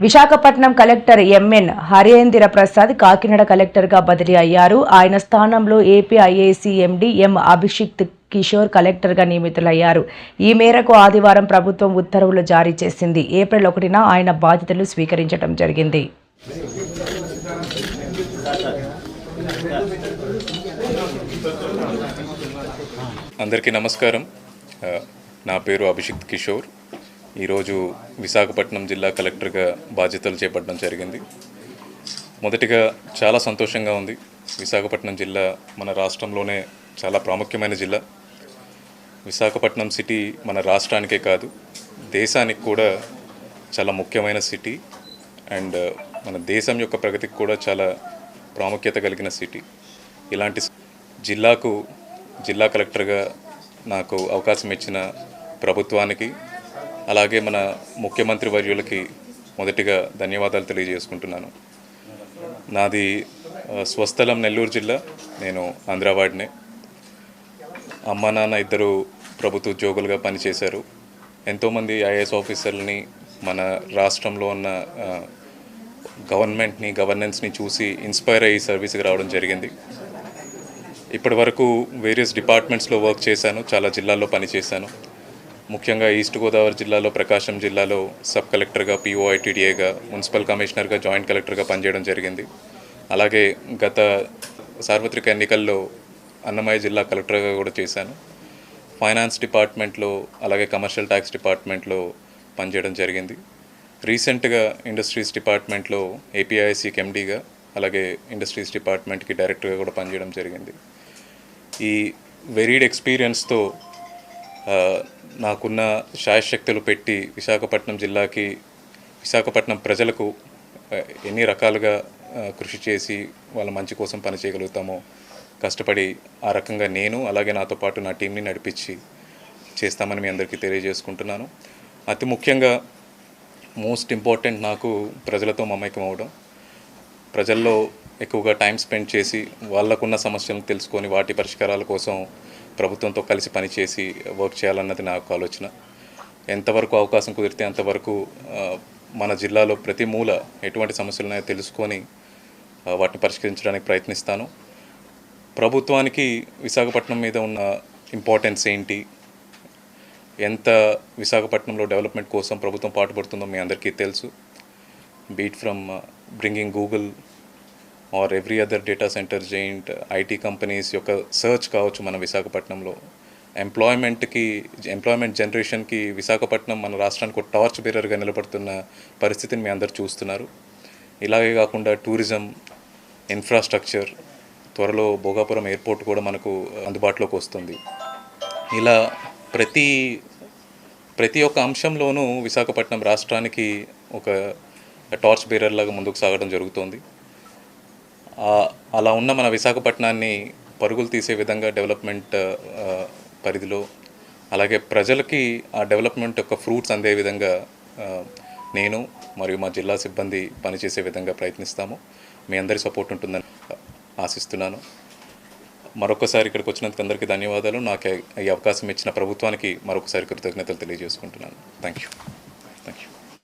Visakhapatnam collector MN Harendra Prasad Kakinada కలెక్టర్గా బదిలీ అయ్యారు. ఆయన స్థానంలో ఏపీ ఐఏసీ ఎండీ ఎం అభిషిక్త్ కిషోర్ కలెక్టర్గా నియమితులయ్యారు. ఈ మేరకు ఆదివారం ప్రభుత్వం ఉత్తర్వులు జారీ చేసింది. ఏప్రిల్ 1న ఆయన బాధ్యతలు స్వీకరించడం జరిగింది. అందరికీ నమస్కారం. నా పేరు అభిషిక్త్ కిషోర్. ఈరోజు విశాఖపట్నం జిల్లా కలెక్టర్గా బాధ్యతలు చేపట్టడం జరిగింది. మొదటిగా చాలా సంతోషంగా ఉంది. విశాఖపట్నం జిల్లా మన రాష్ట్రంలోనే చాలా ప్రాముఖ్యమైన జిల్లా. విశాఖపట్నం సిటీ మన రాష్ట్రానికే కాదు, దేశానికి కూడా చాలా ముఖ్యమైన సిటీ అండ్ మన దేశం యొక్క ప్రగతికి కూడా చాలా ప్రాముఖ్యత కలిగిన సిటీ. ఇలాంటి జిల్లాకు జిల్లా కలెక్టర్గా నాకు అవకాశం ఇచ్చిన ప్రభుత్వానికి, అలాగే మన ముఖ్యమంత్రి వర్యులకి మొదటిగా ధన్యవాదాలు తెలియజేసుకుంటున్నాను. నాది స్వస్థలం నెల్లూరు జిల్లా. నేను ఆంధ్రావాడినే. అమ్మ నాన్న ఇద్దరు ప్రభుత్వ ఉద్యోగులుగా పనిచేశారు. ఎంతోమంది ఐఏఎస్ ఆఫీసర్లని మన రాష్ట్రంలో ఉన్న గవర్నెన్స్ని చూసి ఇన్స్పైర్ అయ్యి సర్వీస్కి రావడం జరిగింది. ఇప్పటి వరకు వేరియస్ డిపార్ట్మెంట్స్లో వర్క్ చేశాను, చాలా జిల్లాల్లో పనిచేశాను. ముఖ్యంగా ఈస్ట్ గోదావరి జిల్లాలో, ప్రకాశం జిల్లాలో సబ్ కలెక్టర్గా, పిఓఐటీడీఏగా, మున్సిపల్ కమిషనర్గా, జాయింట్ కలెక్టర్గా పనిచేయడం జరిగింది. అలాగే గత సార్వత్రిక ఎన్నికల్లో అన్నమయ్య జిల్లా కలెక్టర్గా కూడా చేశాను. ఫైనాన్స్ డిపార్ట్మెంట్లో, అలాగే కమర్షియల్ ట్యాక్స్ డిపార్ట్మెంట్లో పనిచేయడం జరిగింది. రీసెంట్గా ఇండస్ట్రీస్ డిపార్ట్మెంట్లో ఏపీఐఐసికి ఎండీగా, అలాగే ఇండస్ట్రీస్ డిపార్ట్మెంట్కి డైరెక్టర్గా కూడా పనిచేయడం జరిగింది. ఈ వెరీడ్ ఎక్స్పీరియన్స్తో నాకున్న శాయశక్తులు పెట్టి విశాఖపట్నం జిల్లాకి, విశాఖపట్నం ప్రజలకు ఎన్ని రకాలుగా కృషి చేసి వాళ్ళ మంచి కోసం పనిచేయగలుగుతామో కష్టపడి ఆ రకంగా నేను, అలాగే నాతో పాటు నా టీంని నడిపించి చేస్తామని మీ అందరికీ తెలియజేసుకుంటున్నాను. అతి ముఖ్యంగా మోస్ట్ ఇంపార్టెంట్ నాకు ప్రజలతో మమేకం అవ్వడం, ప్రజల్లో ఎక్కువగా టైం స్పెండ్ చేసి వాళ్ళకున్న సమస్యలను తెలుసుకొని వాటి పరిష్కారాల కోసం ప్రభుత్వంతో కలిసి పనిచేసి వర్క్ చేయాలన్నది నాకు ఆలోచన. ఎంతవరకు అవకాశం కుదిరితే అంతవరకు మన జిల్లాలో ప్రతి మూల ఎటువంటి సమస్యలున్నాయో తెలుసుకొని వాటిని పరిష్కరించడానికి ప్రయత్నిస్తాను. ప్రభుత్వానికి విశాఖపట్నం మీద ఉన్న ఇంపార్టెన్స్ ఏంటి, ఎంత విశాఖపట్నంలో డెవలప్మెంట్ కోసం ప్రభుత్వం పాటుపడుతుందో మీ అందరికీ తెలుసు. Beat from bringing Google or every other data centre giant IT companies యొక్క సర్చ్ కావచ్చు మన విశాఖపట్నంలో, ఎంప్లాయ్మెంట్ జనరేషన్కి విశాఖపట్నం మన రాష్ట్రానికి ఒక టార్చ్ బేరర్గా నిలబడుతున్న పరిస్థితిని మీ అందరు చూస్తున్నారు. ఇలాగే కాకుండా టూరిజం, ఇన్ఫ్రాస్ట్రక్చర్, త్వరలో భోగాపురం ఎయిర్పోర్ట్ కూడా మనకు అందుబాటులోకి వస్తుంది. ఇలా ప్రతి ఒక్క అంశంలోనూ విశాఖపట్నం రాష్ట్రానికి ఒక టార్చ్ బేరర్ లాగా ముందుకు సాగడం జరుగుతోంది. అలా ఉన్న మన విశాఖపట్నాన్ని పరుగులు తీసే విధంగా డెవలప్మెంట్ పరిధిలో, అలాగే ప్రజలకి ఆ డెవలప్మెంట్ యొక్క ఫ్రూట్స్ అందే విధంగా నేను మరియు మా జిల్లా సిబ్బంది పనిచేసే విధంగా ప్రయత్నిస్తాము. మీ అందరి సపోర్ట్ ఉంటుందని ఆశిస్తున్నాను. మరొకసారి ఇక్కడికి వచ్చినందుకు అందరికీ ధన్యవాదాలు. నాకు ఈ అవకాశం ఇచ్చిన ప్రభుత్వానికి మరొకసారి కృతజ్ఞతలు తెలియజేసుకుంటున్నాను. Thank you.